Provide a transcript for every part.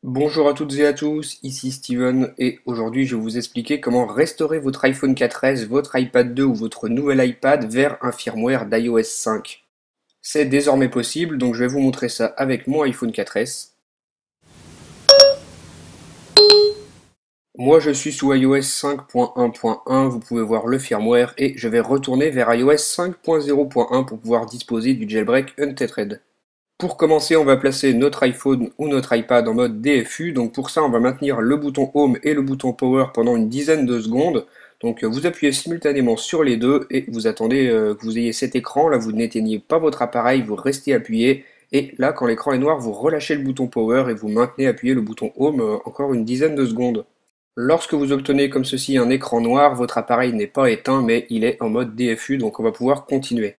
Bonjour à toutes et à tous, ici Steven et aujourd'hui je vais vous expliquer comment restaurer votre iPhone 4S, votre iPad 2 ou votre nouvel iPad vers un firmware d'iOS 5. C'est désormais possible, donc je vais vous montrer ça avec mon iPhone 4S. Moi je suis sous iOS 5.1.1, vous pouvez voir le firmware et je vais retourner vers iOS 5.0.1 pour pouvoir disposer du jailbreak Untethered. Pour commencer, on va placer notre iPhone ou notre iPad en mode DFU. Donc pour ça, on va maintenir le bouton Home et le bouton Power pendant une dizaine de secondes. Donc vous appuyez simultanément sur les deux et vous attendez que vous ayez cet écran. Là, vous n'éteignez pas votre appareil, vous restez appuyé. Et là, quand l'écran est noir, vous relâchez le bouton Power et vous maintenez appuyé le bouton Home encore une dizaine de secondes. Lorsque vous obtenez comme ceci un écran noir, votre appareil n'est pas éteint mais il est en mode DFU, donc on va pouvoir continuer.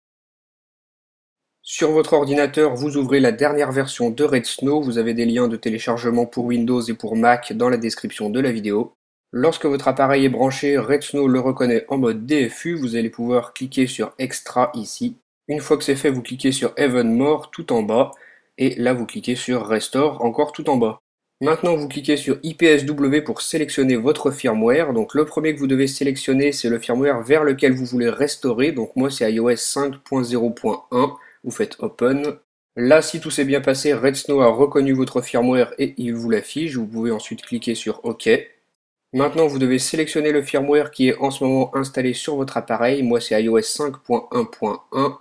Sur votre ordinateur, vous ouvrez la dernière version de Redsn, vous avez des liens de téléchargement pour Windows et pour Mac dans la description de la vidéo. Lorsque votre appareil est branché, Redsn le reconnaît en mode DFU, vous allez pouvoir cliquer sur Extra ici. Une fois que c'est fait, vous cliquez sur Even More tout en bas, et là vous cliquez sur Restore encore tout en bas. Maintenant vous cliquez sur IPSW pour sélectionner votre firmware, donc le premier que vous devez sélectionner c'est le firmware vers lequel vous voulez restaurer, donc moi c'est iOS 5.0.1. Vous faites Open. Là, si tout s'est bien passé, Redsn a reconnu votre firmware et il vous l'affiche. Vous pouvez ensuite cliquer sur OK. Maintenant, vous devez sélectionner le firmware qui est en ce moment installé sur votre appareil. Moi, c'est iOS 5.1.1.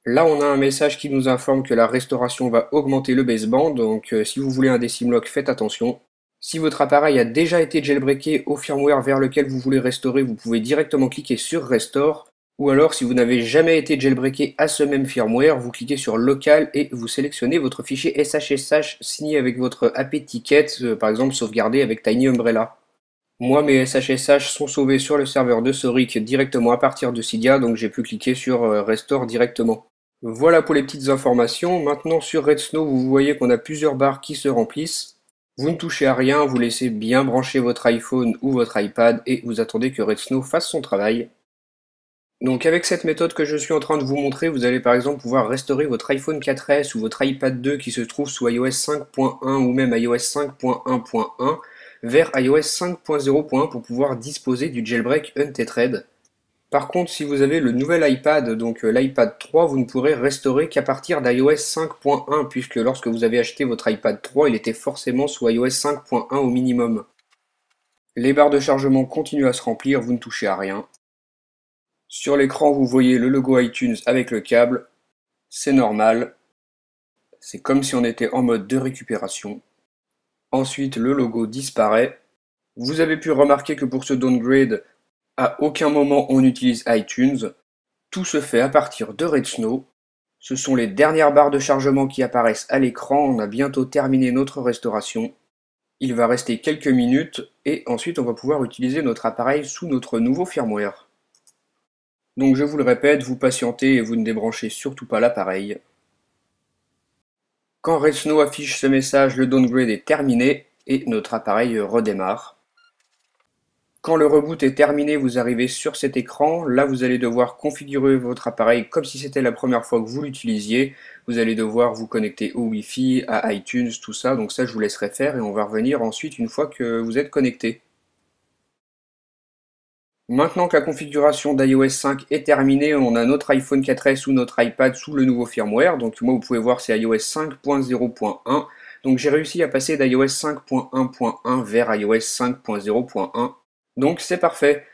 Là, on a un message qui nous informe que la restauration va augmenter le baseband. Donc, si vous voulez un decimlock, faites attention. Si votre appareil a déjà été jailbreaké au firmware vers lequel vous voulez restaurer, vous pouvez directement cliquer sur Restore. Ou alors, si vous n'avez jamais été jailbreaké à ce même firmware, vous cliquez sur Local et vous sélectionnez votre fichier SHSH signé avec votre app ticket, par exemple sauvegardé avec Tiny Umbrella. Moi, mes SHSH sont sauvés sur le serveur de Soric directement à partir de Cydia, donc j'ai pu cliquer sur Restore directement. Voilà pour les petites informations. Maintenant, sur Redsn, vous voyez qu'on a plusieurs barres qui se remplissent. Vous ne touchez à rien, vous laissez bien brancher votre iPhone ou votre iPad et vous attendez que Redsn fasse son travail. Donc avec cette méthode que je suis en train de vous montrer, vous allez par exemple pouvoir restaurer votre iPhone 4S ou votre iPad 2 qui se trouve sous iOS 5.1 ou même iOS 5.1.1 vers iOS 5.0.1 pour pouvoir disposer du jailbreak Untethered. Par contre, si vous avez le nouvel iPad, donc l'iPad 3, vous ne pourrez restaurer qu'à partir d'iOS 5.1 puisque lorsque vous avez acheté votre iPad 3, il était forcément sous iOS 5.1 au minimum. Les barres de chargement continuent à se remplir, vous ne touchez à rien. Sur l'écran, vous voyez le logo iTunes avec le câble. C'est normal. C'est comme si on était en mode de récupération. Ensuite, le logo disparaît. Vous avez pu remarquer que pour ce downgrade, à aucun moment on utilise iTunes. Tout se fait à partir de Redsn. Ce sont les dernières barres de chargement qui apparaissent à l'écran. On a bientôt terminé notre restauration. Il va rester quelques minutes et ensuite on va pouvoir utiliser notre appareil sous notre nouveau firmware. Donc je vous le répète, vous patientez et vous ne débranchez surtout pas l'appareil. Quand Redsn affiche ce message, le downgrade est terminé et notre appareil redémarre. Quand le reboot est terminé, vous arrivez sur cet écran. Là, vous allez devoir configurer votre appareil comme si c'était la première fois que vous l'utilisiez. Vous allez devoir vous connecter au Wi-Fi, à iTunes, tout ça. Donc ça, je vous laisserai faire et on va revenir ensuite une fois que vous êtes connecté. Maintenant que la configuration d'iOS 5 est terminée, on a notre iPhone 4S ou notre iPad sous le nouveau firmware. Donc moi, vous pouvez voir, c'est iOS 5.0.1. Donc j'ai réussi à passer d'iOS 5.1.1 vers iOS 5.0.1. Donc c'est parfait.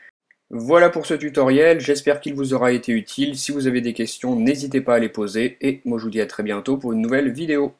Voilà pour ce tutoriel, j'espère qu'il vous aura été utile. Si vous avez des questions, n'hésitez pas à les poser. Et moi je vous dis à très bientôt pour une nouvelle vidéo.